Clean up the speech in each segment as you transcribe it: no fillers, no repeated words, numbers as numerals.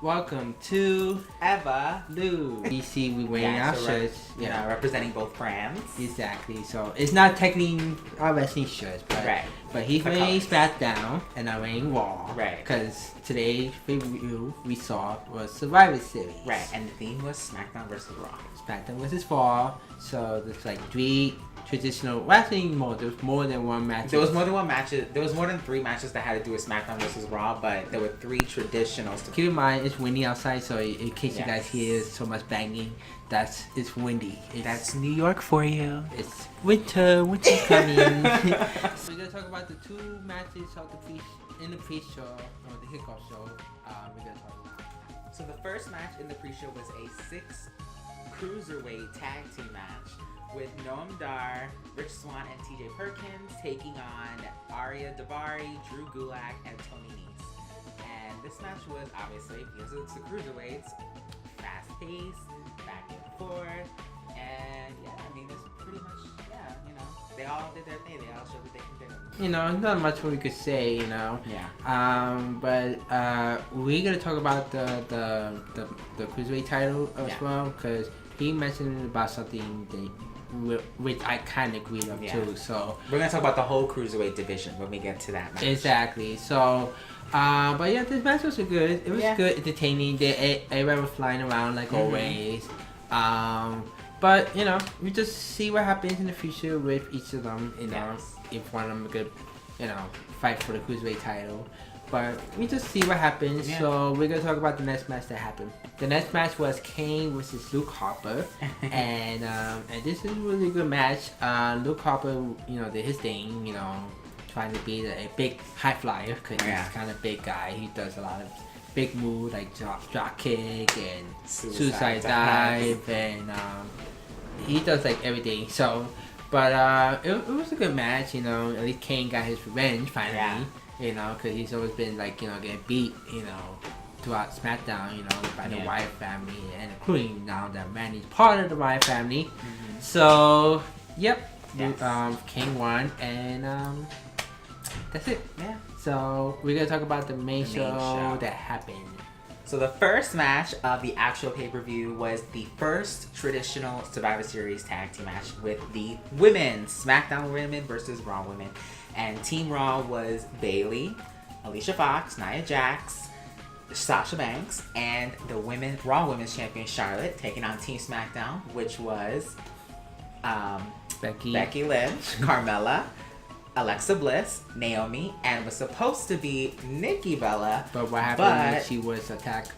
welcome to Evalou. DC. We wearing our shirts. Representing both brands. Exactly. So it's not technically our wrestling shirts, but he's wearing SmackDown and I'm wearing Raw. Right. Because today's review we saw was Survivor Series. Right. And the theme was SmackDown versus Raw. SmackDown versus Raw. So there's like 3 traditional wrestling modes. There was more than one match. There was more than one match. There was more than 3 matches that had to do with SmackDown versus Raw, but there were 3 traditionals. Keep in mind, it's windy outside, so in case you guys hear so much banging, it's windy. That's New York for you. It's winter's coming. So we're gonna talk about the 2 matches of the pre-show, or the kickoff show. We're gonna talk about. So the first match in the pre-show was a 6 Cruiserweight tag team match with Noam Dar, Rich Swann, and TJ Perkins taking on Arya Daivari, Drew Gulak, and Tony Nese. And this match was obviously, because it's the Cruiserweights, fast-paced, back and forth, and it's pretty much, they all did their thing. They all showed that they can do it. Not much we could say, Yeah. But we're gonna talk about the Cruiserweight title as well, because he mentioned about something which I kind of agreed on too. So we're gonna talk about the whole Cruiserweight division when we get to that match. Exactly. So, but yeah, this match was good. It was good, entertaining. Everybody was flying around like always. But we just see what happens in the future with each of them. If one of them could, fight for the Cruiserweight title. But we just see what happens. Yeah. So we're gonna talk about the next match that happened. The next match was Kane versus Luke Harper, and this is a really good match. Luke Harper, did his thing, trying to be a big high flyer because he's kind of big guy. He does a lot of big moves like drop kick and suicide dive, and he does like everything. So, but it was a good match. At least Kane got his revenge finally. Yeah. Because he's always been getting beat, throughout SmackDown, by the Wyatt family, and including now that Randy's part of the Wyatt family. Mm-hmm. So, King won, and that's it. Yeah. So we're gonna talk about the main show that happened. So the first match of the actual pay-per-view was the first traditional Survivor Series tag team match with the women, SmackDown women versus Raw women. And Team Raw was Bayley, Alicia Fox, Nia Jax, Sasha Banks, and the Raw Women's Champion Charlotte taking on Team SmackDown, which was Becky Lynch, Carmella, Alexa Bliss, Naomi, and was supposed to be Nikki Bella. But what happened when she was attacked?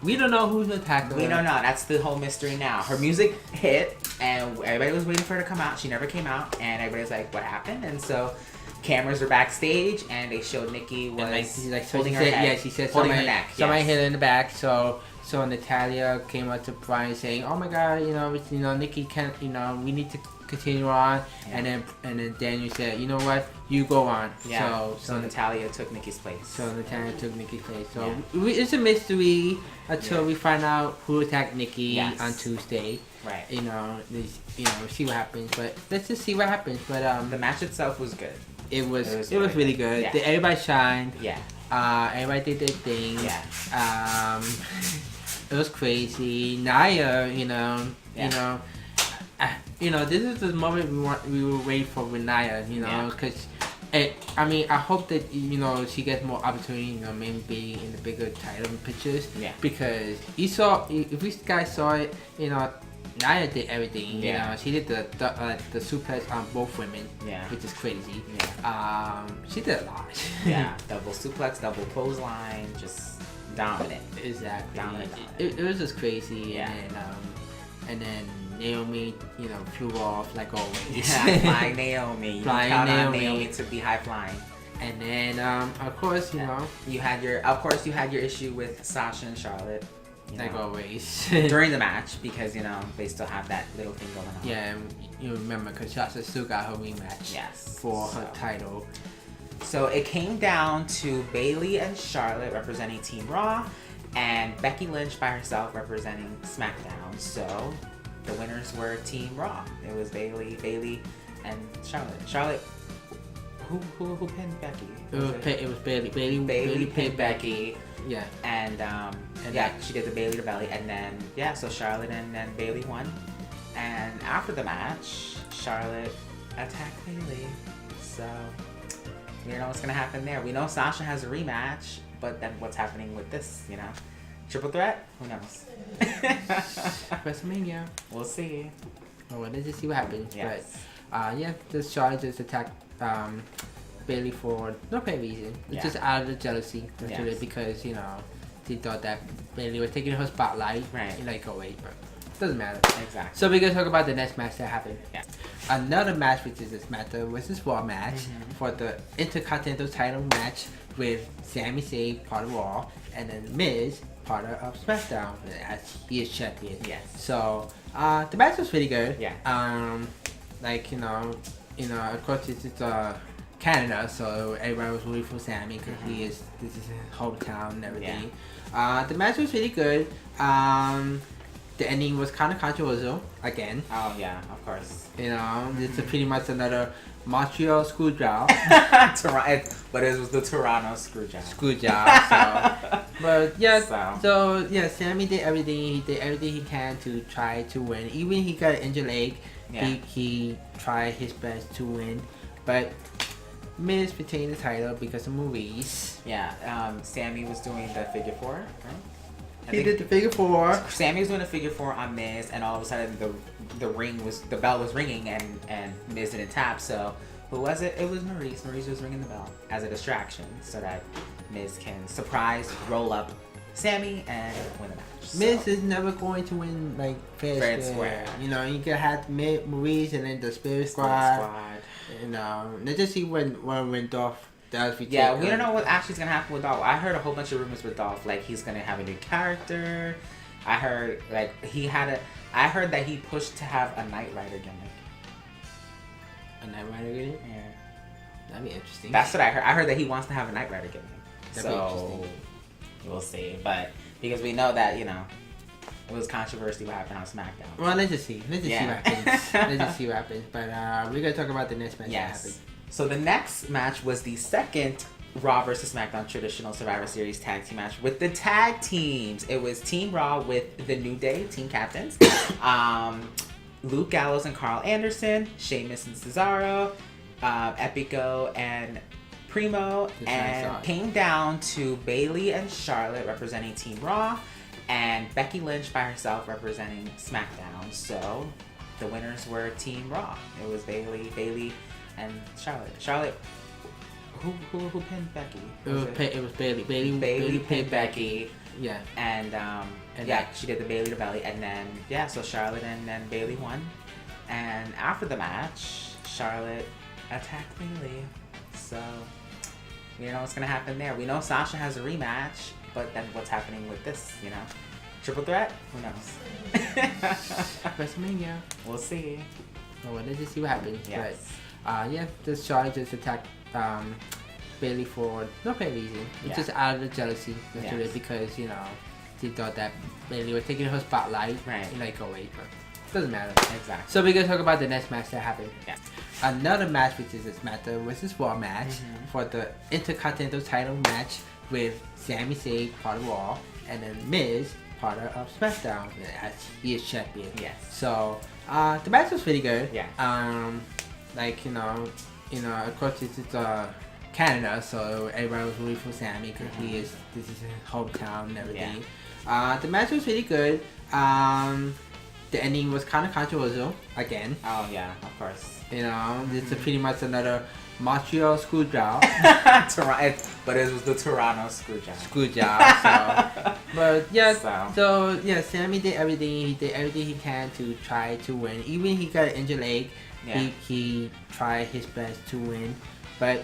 We don't know who's attacked her. We don't know. That's the whole mystery now. Her music hit, and everybody was waiting for her to come out. She never came out, and everybody's like, what happened? And so cameras were backstage, and they showed Nikki was holding her neck. Yeah, she said holding her neck. Somebody hit her in the back. So Natalia came up to Brian saying, "Oh my God, Nikki can't. We need to continue on." Yeah. And then Daniel said, "You know what? You go on." Yeah. So Natalia took Nikki's place. So it's a mystery until we find out who attacked Nikki on Tuesday. Right. See what happens. But let's just see what happens. But the match itself was good. It was really good. Yeah. Everybody shined. Yeah. Everybody did their thing. Yeah. It was crazy. Nia, this is the moment we were waiting for with Nia, because I hope that she gets more opportunity, maybe in the bigger title pictures. Yeah. Because if you guys saw it, Nia did everything. She did the suplex on both women. Yeah. Which is crazy. Yeah. She did a lot. Yeah. Double suplex, double clothesline, just dominant. Exactly. Dominant. It was just crazy. Yeah. And then Naomi, flew off like always. Yeah. Flying Naomi. You count on Naomi to be high flying. And then of course you had your issue with Sasha and Charlotte. Like always. During the match, because, they still have that little thing going on. Yeah, you remember, because Sasha still got her rematch for her title. So it came down to Bayley and Charlotte representing Team Raw, and Becky Lynch by herself representing SmackDown. So the winners were Team Raw. It was Bayley, and Charlotte. Charlotte, Who pinned Becky? It was Bailey. Bailey pinned Becky. Yeah. And yeah, she did the Bailey to belly, and then yeah, so Charlotte and then Bailey won. And after the match, Charlotte attacked Bailey. So we don't know what's gonna happen there. We know Sasha has a rematch, but then what's happening with this? You know, triple threat? Who knows? WrestleMania. We'll see. Well, let's just see what happens. Yes. But yeah, this Charlotte just attacked Bailey for no pay reason. It's just out of the jealousy, literally, because you know she thought that Bailey was taking her spotlight. Right. Like, oh wait, but doesn't matter. Exactly. So we're gonna talk about the next match that happened. Yeah. Another match, which is a SmackDown vs. Raw match for the Intercontinental title match with Sami Zayn, part of Raw, and then Miz, part of SmackDown, as he is champion. Yes. So the match was pretty good. Yeah. Like you know, of course it's Canada, so everyone was rooting for Sami because this is his hometown and everything. Yeah. The match was really good. The ending was kind of controversial again. Oh yeah, of course. You know, it's pretty much another Montreal screw job. But it was the Toronto screw job. Screw job. So, but yeah, so yeah, Sami did everything. He did everything he can to try to win. Even he got an injured leg. Yeah. He tried his best to win, but Miz retained the title because of movies. Yeah, Sami was doing the figure four, right? He did the figure four. Sami was doing a figure four on Miz, and all of a sudden the bell was ringing, and Miz didn't tap. So who was it? It was Maurice. Maurice was ringing the bell as a distraction so that Miz can surprise roll up Sami and win the match. Miz is never going to win like fair and square. You know, you could have Maurice and then the Spirit Squad. You know, let's just see when Dolph does retain. Yeah, we don't know what actually is gonna happen with Dolph. I heard a whole bunch of rumors with Dolph, like he's gonna have a new character. I heard like I heard that he pushed to have a Knight Rider gimmick. A Knight Rider gimmick? Yeah. That'd be interesting. That's what I heard. I heard that he wants to have a Knight Rider gimmick. That'd be interesting. We'll see. But because we know that, you know, it was controversy what happened on SmackDown. Well, let's just see. Let's just see what happens. Let's just see what happens. But we're gonna talk about the next match that happened. So the next match was the second Raw vs. SmackDown traditional Survivor Series tag team match with the tag teams. It was Team Raw with the New Day team captains, Luke Gallows and Carl Anderson, Sheamus and Cesaro, Epico and Primo, and came down to Bailey and Charlotte representing Team Raw, and Becky Lynch by herself representing SmackDown. So the winners were Team Raw. It was Bailey, and Charlotte. Charlotte, who pinned Becky? It was Bailey. Bailey pinned Becky. Yeah. And yeah, she did the Bailey to belly, and then yeah, so Charlotte and then Bailey won. And after the match, Charlotte attacked Bailey. So we don't know what's gonna happen there. We know Sasha has a rematch, but then what's happening with this? You know, triple threat? Who knows? WrestleMania. We'll see. Well, let's just see what happens. Yes. But yeah, this Charlotte just attacked Bailey for no pay reason. It's just out of the jealousy, literally, because you know she thought that Bailey was taking her spotlight. Right. Like, oh wait, but doesn't matter. Exactly. So we're gonna talk about the next match that happened. Yeah. Another match, which is a SmackDown vs. Raw match for the Intercontinental title match with Sami Zayn, part of Raw, and then Miz, part of SmackDown, as he is champion. Yes. So the match was pretty good. Yeah. Like you know, of course it's Canada, so everyone was rooting for Sami because this is his hometown and everything. Yeah. The match was really good. The ending was kind of controversial again. Oh yeah, of course. You know, it's pretty much another Montreal screw job. But it was the Toronto screw job. Screw job. So. But yeah, so yeah, Sami did everything. He did everything he can to try to win. Even he got an injured leg. Yeah. He tried his best to win, but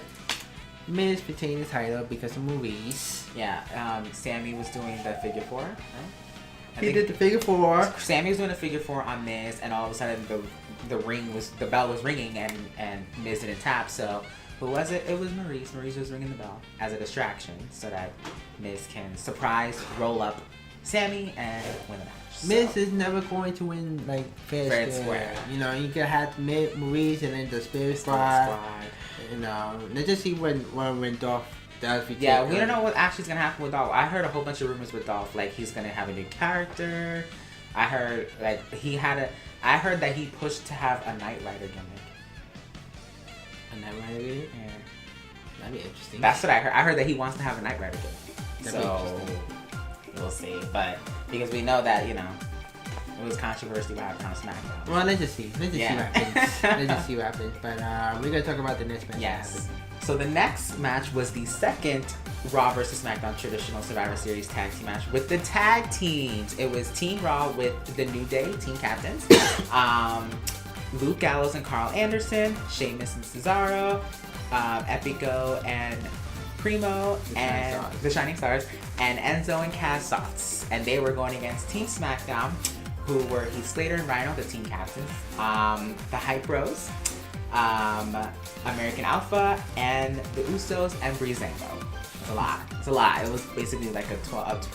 Miz retained the title because of movies. Yeah, Sami was doing the figure four, right? He did the figure four. Sami was doing a figure four on Miz, and all of a sudden the bell was ringing, and Miz didn't tap. So who was it? It was Maurice. Maurice was ringing the bell as a distraction so that Miz can surprise roll up Sami and win the match. Miz is never going to win like fair and square. You know, you could have Maurice and then the Spirit Squad. You know, let's just see when Dolph does return. Yeah, we don't know what actually is gonna happen with Dolph. I heard a whole bunch of rumors with Dolph, like he's gonna have a new character. I heard like I heard that he pushed to have a Knight Rider gimmick. A Knight Rider gimmick? Yeah. That'd be interesting. That's what I heard. I heard that he wants to have a Knight Rider gimmick. That'd So we'll see. But because we know that, you know, it was controversy what happened on SmackDown. Well, let's just see. Let's just see what happens. Let's just see what happens. But we're gonna talk about the next match. Yes. So the next match was the second Raw vs. SmackDown traditional Survivor Series tag team match with the tag teams. It was Team Raw with the New Day team captains, Luke Gallows and Carl Anderson, Sheamus and Cesaro, Epico and Primo, and the Shining Stars, and Enzo and Cass Softs. And they were going against Team SmackDown, who were Heath Slater and Rhino, the team captains, the Hype Bros, American Alpha, and the Usos and Breezango. It's a lot. It's a lot. It was basically like a 12,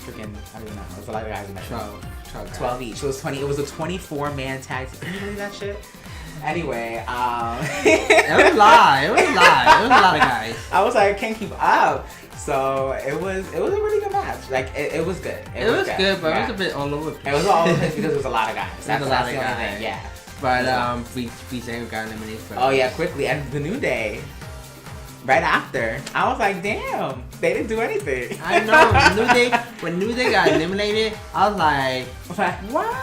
freaking, I don't even know. It was a lot of guys in there. 12 each. It was 20. It was a 24-man tag team. Can you believe that shit? Anyway, it was a lot. It was a lot. It was a lot of guys. I was like, I can't keep up. So it was a really good match. Like it was good. It was good, but it was a bit all over the place. It was all over the place because it was a lot of guys. That's a lot the of only guys. thing. Yeah. But Breezango got eliminated first. Oh yeah, quickly. And the New Day, right after, I was like, damn, they didn't do anything. I know. When New Day got eliminated, I was like, what?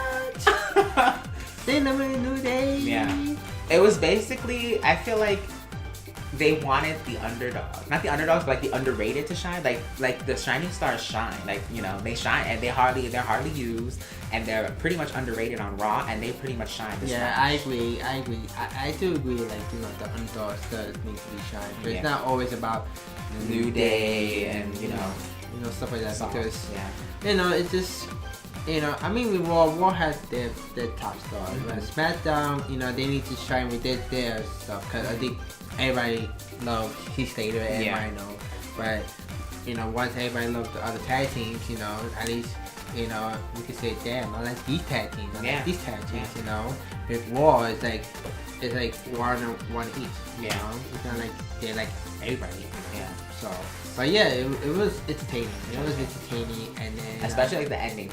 They eliminated New Day? Yeah. It was basically, I feel like they wanted the underdog, not the underdogs, but like the underrated to shine. Like the Shining Stars shine. Like, you know, they shine and they're hardly used, and they're pretty much underrated on Raw, and they pretty much shine. Yeah, I agree. I do agree. Like, you know, the underdogs does need to be shined, but it's not always about the New Day and you know stuff like that songs. because yeah. you know it's just. You know, I mean, Raw has their top stars, but SmackDown, you know, they need to shine with their stuff, because I think everybody loves Heath Slater and Rhino, but, you know, once everybody loves the other tag teams, you know, at least, you know, we can say, damn, I like these tag teams, I like these tag teams, you know. With Raw, it's like one each, you know. It's not like they're like everybody, you know? So. But yeah, it was entertaining. It was entertaining, and then especially like the ending,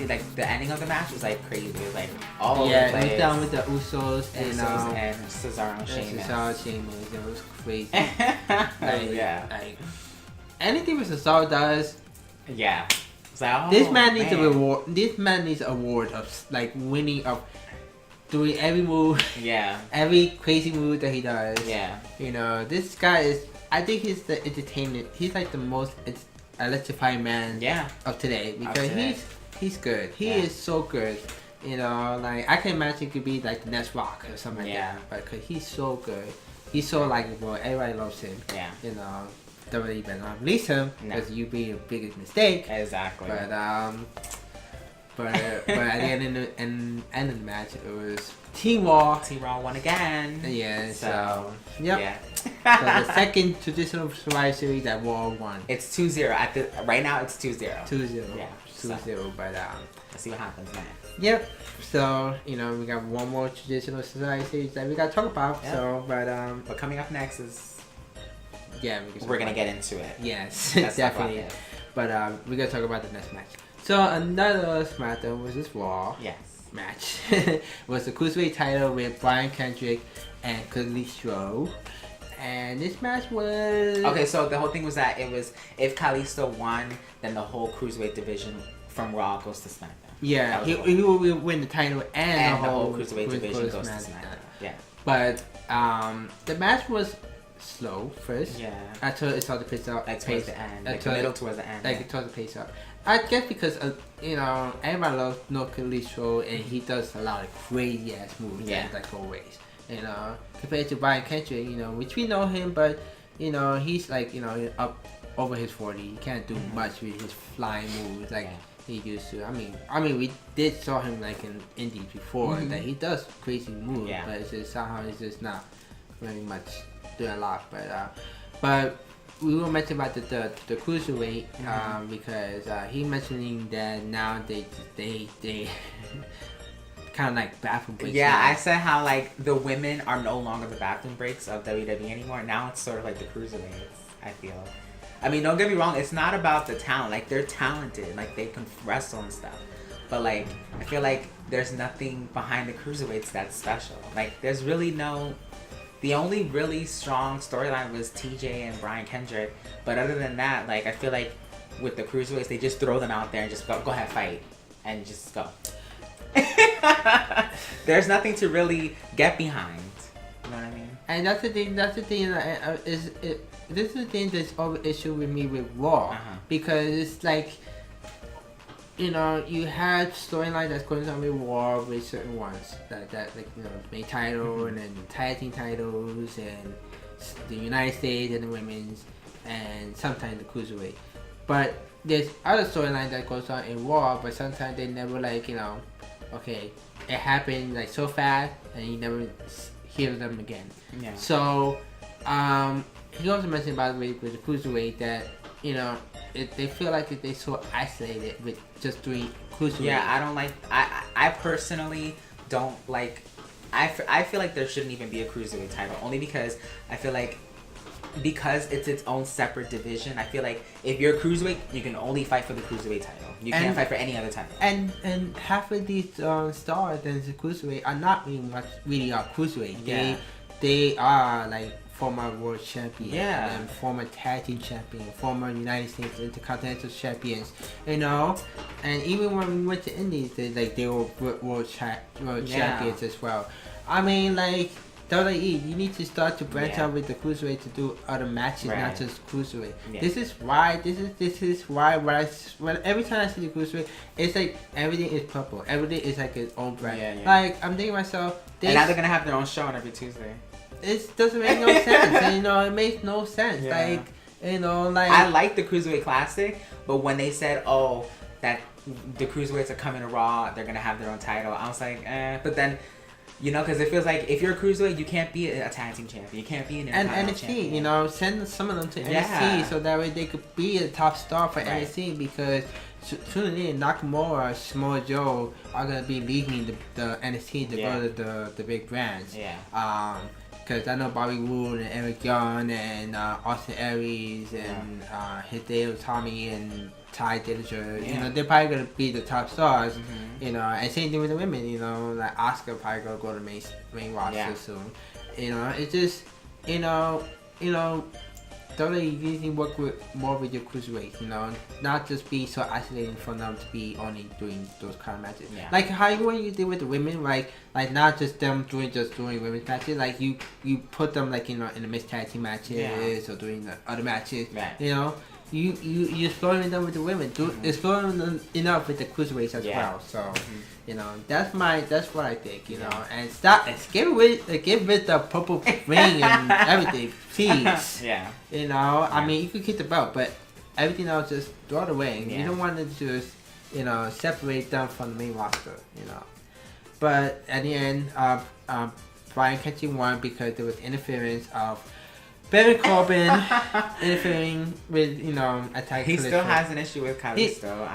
like the ending of the match was like crazy. It was like all over the place. It was down with the Usos and Cesaro and Sheamus. It was crazy. like anything with Cesaro does. Yeah. It's like, this man needs a reward. This man needs an award of like winning of doing every move. Yeah. Every crazy move that he does. Yeah. You know, this guy is. I think he's the entertainment. He's like the most electrifying man of today because he's good. He is so good. You know, like I can imagine he could be like the next Rock or something like that. But because he's so good, he's so likable. Everybody loves him. Yeah. You know, WWE better not release him because you be the biggest mistake. Exactly. But at the end of the match, it was Team Raw. Team Raw won again. Yeah. So yep. So the second traditional Survivor Series that Raw won. It's 2-0. Right now, it's 2-0. 2-0. Yeah. 2-0. But let's see what happens next. Yep. So you know we got one more traditional Survivor Series that we got to talk about. Yep. So but coming up next is we're gonna get into it. Yes, definitely. But we're gonna talk about the next match. So another SmackDown vs. Raw match was the Cruiserweight title with Brian Kendrick and Kalisto. And this match was... Okay, so the whole thing was that it was... If Kalisto won, then the whole Cruiserweight division from Raw goes to SmackDown. Yeah, he will win the title and the whole Cruiserweight division goes to SmackDown. Yeah. But the match was slow first. Yeah. Until it started to pace up. Like towards the end. Like the middle towards the end. Like towards the pace up. I guess because, you know, everybody loves No Kalisto and he does a lot of crazy ass moves. Yeah. Like always. You know, compared to Brian Kendrick, you know, which we know him, but, you know, he's like, you know, up over his 40. He can't do much with his flying moves like he used to. I mean, we did saw him like in Indies before that he does crazy moves, but it's just somehow he's just not very much doing a lot. But we will mention about the Cruiserweight because he mentioning that now they kind of like bathroom breaks. Yeah, now. I said how like the women are no longer the bathroom breaks of WWE anymore. Now it's sort of like the cruiserweights. I feel. I mean, don't get me wrong. It's not about the talent. Like they're talented. Like they can wrestle and stuff. But like I feel like there's nothing behind the cruiserweights that's special. Like there's really no. The only really strong storyline was TJ and Brian Kendrick. But other than that, like I feel like with the cruiserweights, they just throw them out there and just go ahead, fight, and just go. There's nothing to really get behind. You know what I mean? And that's the thing. That's the thing. This is the thing that's always issue with me with Raw, because it's like, you know, you have storyline that's going on with Raw with certain ones that like, you know, the main title and then the tag team titles and the United States and the women's and sometimes the cruiserweight. But there's other storyline that goes on in Raw, but sometimes they never, like, you know, okay, it happened like so fast and you never hear them again. Yeah. So, he also mentioned, by the way, with the cruiserweight that, you know, they feel like they're so isolated with just doing cruiserweight. Yeah, I don't like. I personally don't like. I feel like there shouldn't even be a cruiserweight title, only because I feel like because it's its own separate division. I feel like if you're a cruiserweight, you can only fight for the cruiserweight title. You can't fight for any other title. And half of these stars in the cruiserweight are not really cruiserweight. Yeah. They are like former world champion, yeah, and former tag team champion, former United States Intercontinental champions, you know. And even when we went to Indies, they were world champions as well. I mean, like, WWE, you need to start to branch out with the cruiserweight to do other matches, not just cruiserweight. Yeah. This is why when every time I see the cruiserweight, it's like everything is purple. Everything is like its own brand. Yeah, yeah. Like, I'm thinking to myself, and now they're gonna have their own show on every Tuesday. It doesn't make no sense. And, you know, it makes no sense. Yeah. Like, you know, like, I like the Cruiserweight Classic, but when they said, oh, that the Cruiserweights are coming to Raw, they're gonna have their own title, I was like, eh. But then, you know, because it feels like if you're a Cruiserweight, you can't be a tag team champion. You can't be an Intercontinental champion. NXT, you know, send some of them to NXT so that way they could be a top star for NXT, because sooner in Nakamura, Samoa Joe are gonna be leaving the NXT to go to the big brands. Yeah. Because I know Bobby Roode and Eric Young and Austin Aries and Hideo Tommy and Ty Dillinger, you know, they're probably going to be the top stars, you know, and same thing with the women, you know, like Asuka probably going to go to main roster soon. You know, it's just, you know, don't you need to work more with your cruiserweights, you know, not just be so isolated from them to be only doing those kind of matches. Yeah. Like how you did with the women, like not just them doing women's matches, like you put them, like, you know, in the mixed tag team matches or doing the other matches, you know. You're exploring them with the women, exploring them enough with the cruiserweights as well. So, you know, that's what I think, you know. And get rid the purple ring and everything, please. Yeah. You know, I mean, you could keep the belt, but everything else just throw it away. You don't want to just, you know, separate them from the main roster, you know. But at the end, Brian Ketching won because there was interference of Baron Corbin interfering with, you know, attack. He still has an issue with Kalisto.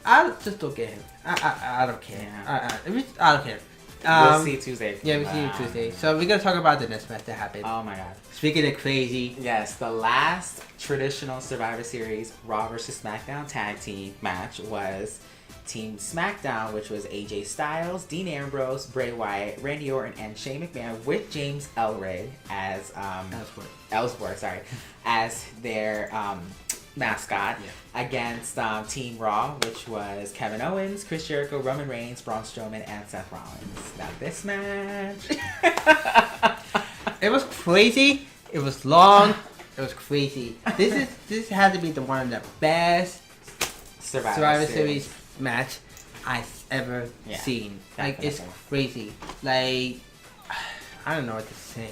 I just don't get him. I don't care. I don't care. We'll see Tuesday. Yeah, we'll see you Tuesday. So we're gonna talk about the next match that happened. Oh my god. Speaking of crazy. Yes, the last traditional Survivor Series Raw vs. SmackDown tag team match was Team SmackDown, which was AJ Styles, Dean Ambrose, Bray Wyatt, Randy Orton, and Shane McMahon with James Ellsworth as as their mascot against Team Raw, which was Kevin Owens, Chris Jericho, Roman Reigns, Braun Strowman, and Seth Rollins. Now this match, it was crazy. It was long. It was crazy. This had to be one of the best Survivor Series match I've ever seen. Like, it's crazy. Like, I don't know what to say.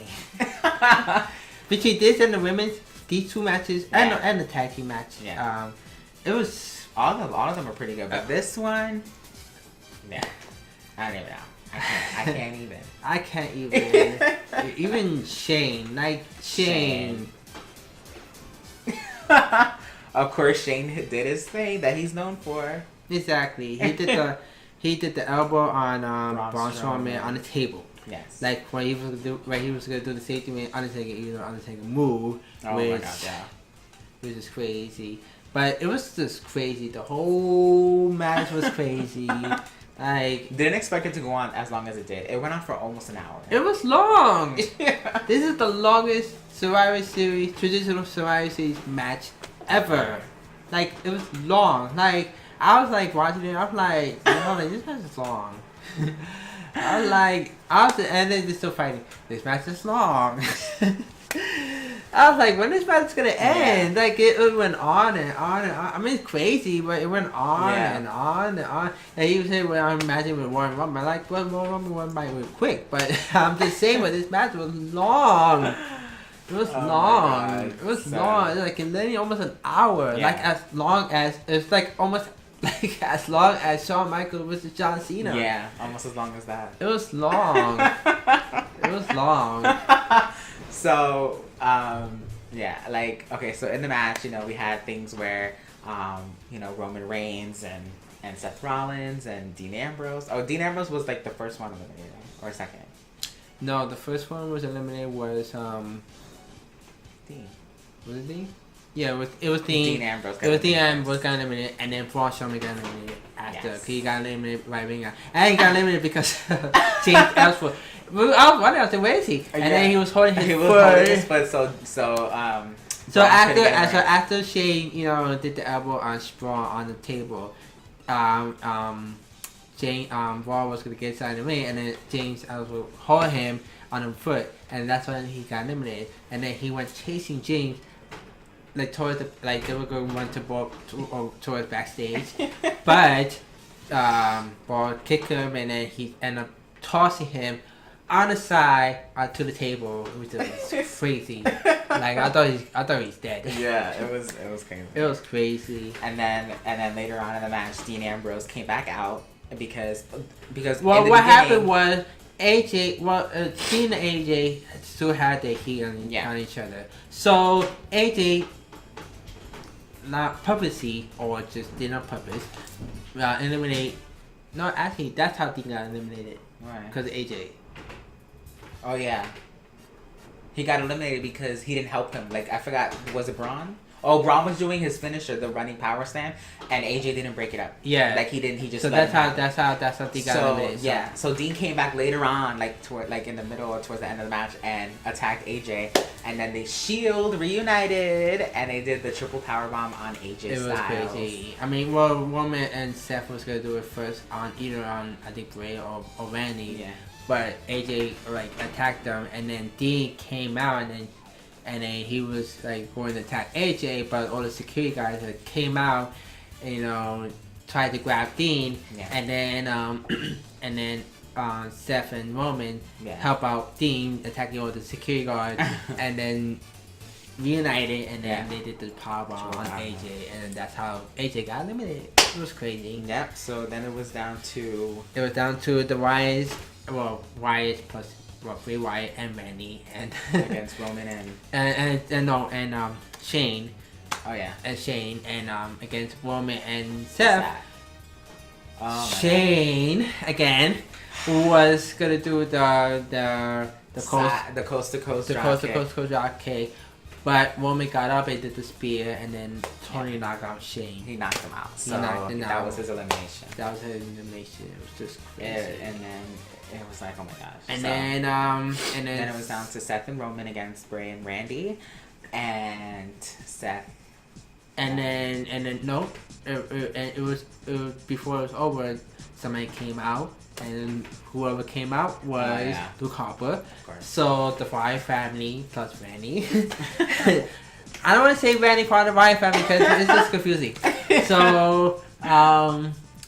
Between this and the women's, these two matches, and the tag team match, it was all of them are pretty good. But this one, I don't even know. I can't even. Even Shane, like Shane. Of course, Shane did his thing that he's known for. Exactly. He did he did the elbow on Braun Strowman. Strowman on the table. Yes. Like when he was gonna do the safety man, Undertaker move. Oh which, my god, yeah. Which is crazy. But it was just crazy. The whole match was crazy. Like, didn't expect it to go on as long as it did. It went on for almost an hour. It was long. Yeah. This is the longest traditional Survivor Series match ever. Like, it was long. Like, I was like watching it. I was like, this match is long. And then they're still fighting. This match is long. I was like, when this match is gonna end? Like, it went on and on and on. I mean, it's crazy, but it went on and on and on. And he was saying, well, I'm imagining with Warren Rumble. I'm like, well, Warren Rumble went by real quick. But I'm just saying, but this match was long. It was long. It was long. Like, literally almost an hour. Yeah. Like, as long as, it's like almost like as long as Shawn Michaels versus John Cena. Yeah, almost as long as that. It was long. It was long. So, yeah, like, okay, so in the match, we had things where, Roman Reigns and Seth Rollins and Dean Ambrose. Oh, Dean Ambrose was like the first one eliminated, or second? No, the first one was eliminated was, Dean. Was it Dean? Yeah, it was Dean. Dean Ambrose. It was Dean Ambrose got eliminated, and then Braun Strowman got eliminated after. Yes. He got eliminated right wing out. And he got eliminated because James Ellsworth. I was wondering, I was like, where is he? And then he was holding his foot. So after Shane, did the elbow on Braun on the table, Braun was gonna get inside the ring, and then James Ellsworth hold him on the foot, and that's when he got eliminated. And then he went chasing James. Like towards they were going to run towards backstage, but Braun kicked him, and then he ended up tossing him on the side to the table, which was crazy. Like I thought he's dead. Yeah, it was crazy. It was crazy. And then later on in the match, Dean Ambrose came back out because what happened was AJ, Dean and AJ still had their heat on each other. So AJ, not purposely or just did not purpose, eliminate. No, actually, that's how Dean got eliminated. Right. Because of AJ. Oh yeah. He got eliminated because he didn't help him. Like, I forgot, was it Braun? Oh, Braun was doing his finisher, the running power stand, and AJ didn't break it up. Yeah. Like, he just. So that's how Dean got eliminated. So. Yeah. So Dean came back later on, like in the middle or towards the end of the match, and attacked AJ, and then they Shield reunited, and they did the triple powerbomb on AJ. It was crazy. I mean, Roman and Seth was gonna do it first either on I think Bray or Randy. Yeah. But AJ attacked them, and then Dean came out, and then he was like going to attack AJ, but all the security guys came out, and tried to grab Dean, and then Seth and Roman help out Dean attacking all the security guards, and then reunited, and then they did the powerbomb on AJ, and that's how AJ got eliminated. It was crazy. Yep. So then it was down to the Wyatts. Well, Wyatt plus Bray Wyatt and Randy and against Roman and Shane. Oh yeah. And Shane and against Roman and Seth. Oh, Shane again was gonna do the coast to coast drop kick, but Roman got up and did the spear, and then Tony knocked out Shane. He knocked him out. So that was his elimination. That was his elimination. It was just crazy. And then it was like, oh my gosh. And then it was down to Seth and Roman against Bray and Randy, and Seth. And then it was before it was over. Somebody came out, and whoever came out was Luke Harper. Of course. So the Wyatt family plus Randy. I don't want to say Randy part of the Wyatt family because it's just confusing. So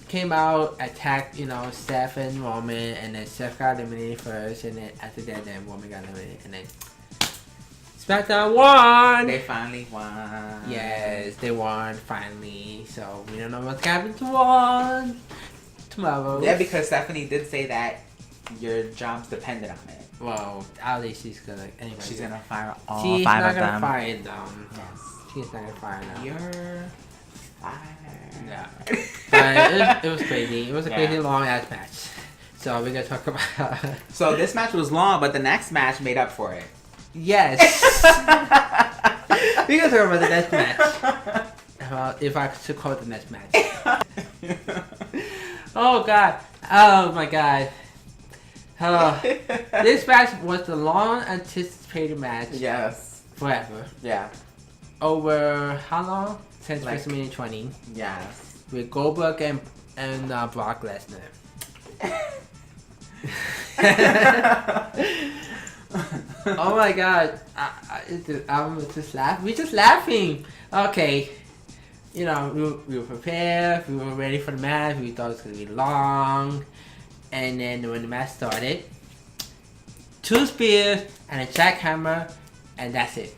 came out, attacked Seth and Roman, and then Seth got eliminated first, and then after that, then Roman got eliminated, and then SmackDown won. They finally won. Yes, they won finally. So we don't know what's happening tomorrow. Yeah, because Stephanie did say that your job's dependent on it. Well, obviously she's gonna She's gonna fire all she's five not of gonna them. fire them. Yes, she's not gonna fire them. You're Yeah. But it was crazy. It was a crazy long ass match. So we're gonna talk about. So this match was long, but the next match made up for it. Yes. We're gonna talk about the next match. Well, if I should call it the next match. Oh god. Oh my god. This match was the long anticipated match. Yes. Forever. Yeah. Over how long? Since WrestleMania 20. Yes. With Goldberg and Brock Lesnar. Oh my god. I'm just laughing. We're just laughing. Okay. You know, we were prepared. We were ready for the match. We thought it was going to be long. And then when the match started, 2 spears and a jackhammer, and that's it.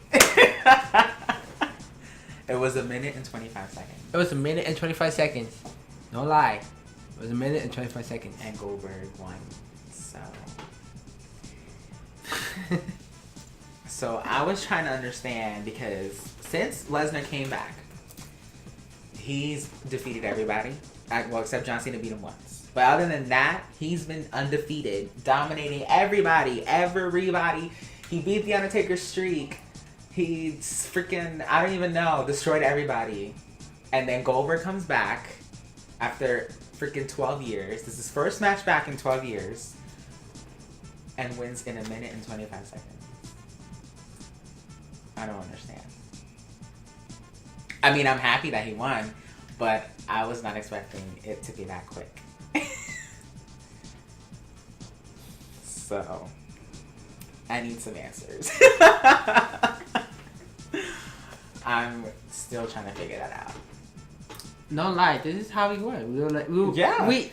It was 1 minute and 25 seconds. It was 1 minute and 25 seconds. No lie. It was 1 minute and 25 seconds. And Goldberg won. So. So I was trying to understand because since Lesnar came back, he's defeated everybody. Well, except John Cena beat him once. But other than that, he's been undefeated, dominating everybody. He beat the Undertaker's streak. He's freaking, I don't even know, destroyed everybody. And then Goldberg comes back after freaking 12 years. This is his first match back in 12 years. And wins in 1 minute and 25 seconds. I don't understand. I mean, I'm happy that he won, but I was not expecting it to be that quick. So, I need some answers. I'm still trying to figure that out. No lie, this is how we were. We were like,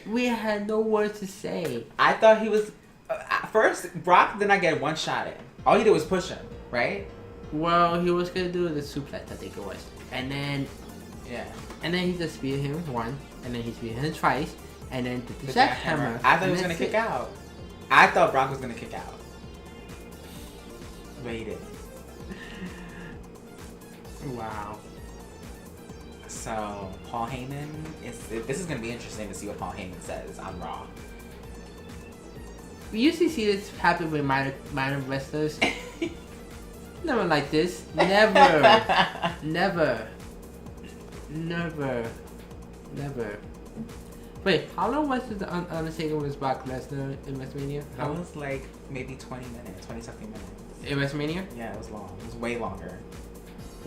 we had no words to say. I thought he was. At first, Brock did not get one shot in. All he did was push him, right? Well, he was gonna do the suplex, I think it was, and then he just speared him one, and then he speared him twice, and then did the jackhammer. I thought he was gonna kick out. I thought Brock was gonna kick out, but he didn't. Wow. So Paul Heyman this is gonna be interesting to see what Paul Heyman says on Raw. We usually see this happen with minor wrestlers. Never like this. Never. Never. Wait, how long was the Undertaker with Brock Lesnar in WrestleMania? That was like maybe 20 minutes, 20-something minutes. In WrestleMania? Yeah, it was long. It was way longer.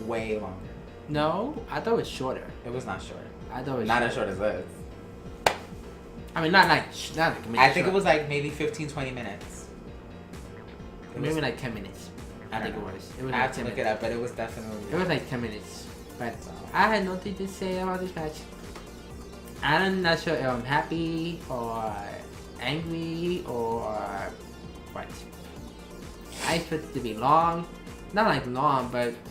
Way longer. No, I thought it was shorter. It was not short. I thought it was not as short as this. I mean, not like I think it was like maybe 15-20 minutes. Maybe like 10 minutes. I think it was. It was I like have to 10 look minutes. it up, but it was definitely. It was like 10 minutes. But I had nothing to say about this match. I'm not sure if I'm happy or angry or what. I expect it to be long. Not like long, but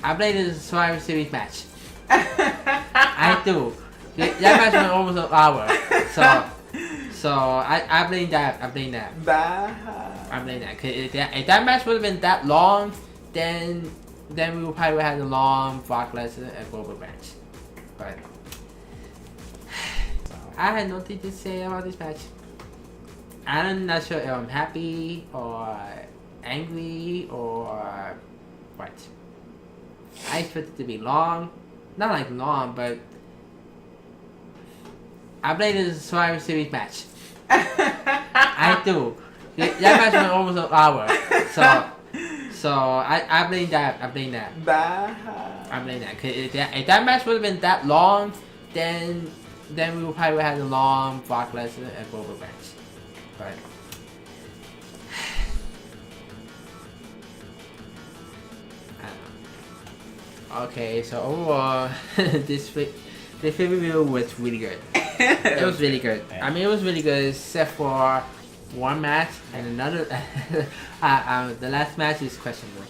I blame it as a Survivor Series match. I do. That match was almost an hour. So I blame that. I blame that. I blame that. Cause if that match would have been that long, then we would probably have a long Brock Lesnar and Goldberg match. But I had nothing to say about this match. I'm not sure if I'm happy or angry or what. I expect it to be long. Not like long, but I blame it as a Survivor Series match. I do. That match was almost an hour. So I blame that. I blame that. I blame that. Cause if that match would have been that long, then we would probably have a long Brock Lesnar and Goldberg match. But I don't know. Okay, so overall, this review was really good. It was really good. I mean, it was really good except for one match and another. The last match is questionable.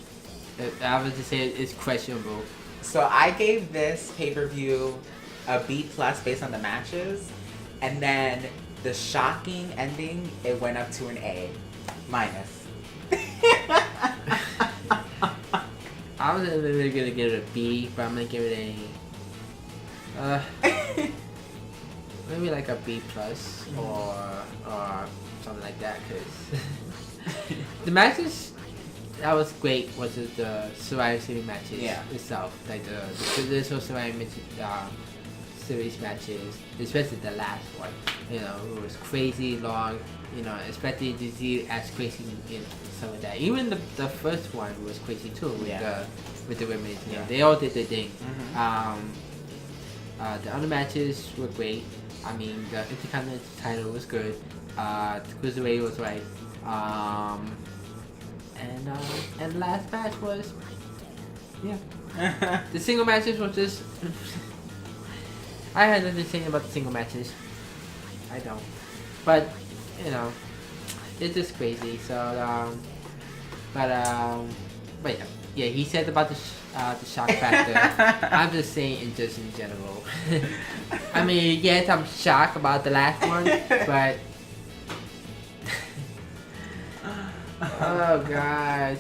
I would just say it's questionable. So I gave this pay-per-view a B+ based on the matches, and then the shocking ending, it went up to an A-. I was really gonna give it a B, but I'm gonna give it a maybe like a B plus or something like that. Cause the matches that was great was the Survivor Series matches itself, like the traditional Survivor Series matches, especially the last one. You know, it was crazy long. You know, especially to see as crazy in some of that. Even the first one was crazy too with the women. You know, they all did their thing. The other matches were great. I mean, the Intercontinental title was good. The Cruiserweight was right. And the last match was the single matches was just I had nothing to say about the single matches. I don't. But you know, it's just crazy. So but yeah, he said about the shock factor. I'm just saying in general. I mean, yes, I'm shocked about the last one, but oh god,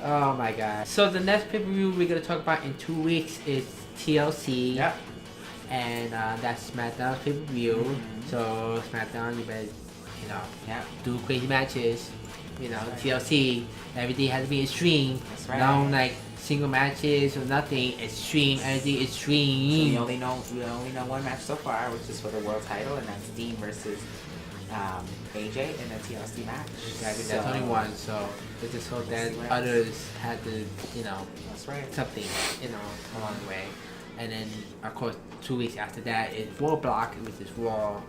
oh my god. So the next pay-per-view we're gonna talk about in 2 weeks is TLC. Yep. And that's SmackDown's pay-per-view. So SmackDown, you better, you know, do crazy matches. You know, TLC, everything has to be extreme. That's right. No like single matches or nothing. Extreme, everything extreme. So we only know one match so far, which is for the world title, and that's Dean versus AJ in a TLC match. Exactly, that's only one. So let's just hope that others had to, you know, that's right, something, you know, along the way. And then, of course, 2 weeks after that is Raw Block, which is Raw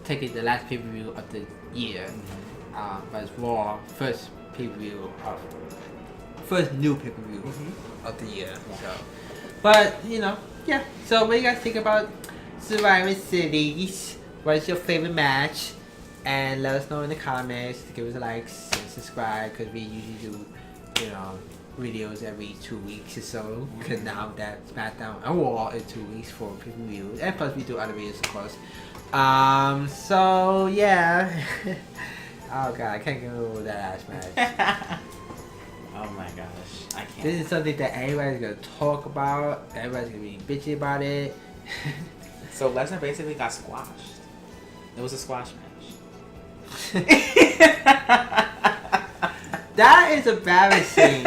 taking the last pay-per-view of the year. But it's Raw first pay-per-view first new pay-per-view of the year. So, but you know, So what do you guys think about Survivor Series? What is your favorite match? And let us know in the comments. Give us a like, subscribe, because we usually do, you know, videos every 2 weeks or so. Because now that SmackDown and Raw in 2 weeks for pay-per-view, and plus we do other videos, of course. So yeah. Oh god, I can't get over that last match. Oh my gosh, I can't. This is something that everybody's gonna talk about. Everybody's gonna be bitchy about it. So Lesnar basically got squashed. It was a squash match. That is embarrassing.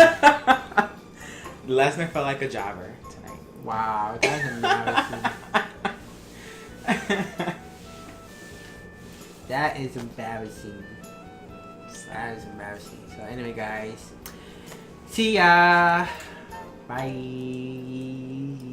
Lesnar felt like a jobber tonight. Wow, that's embarrassing. That is embarrassing. That is embarrassing. So anyway, guys, see ya. Bye.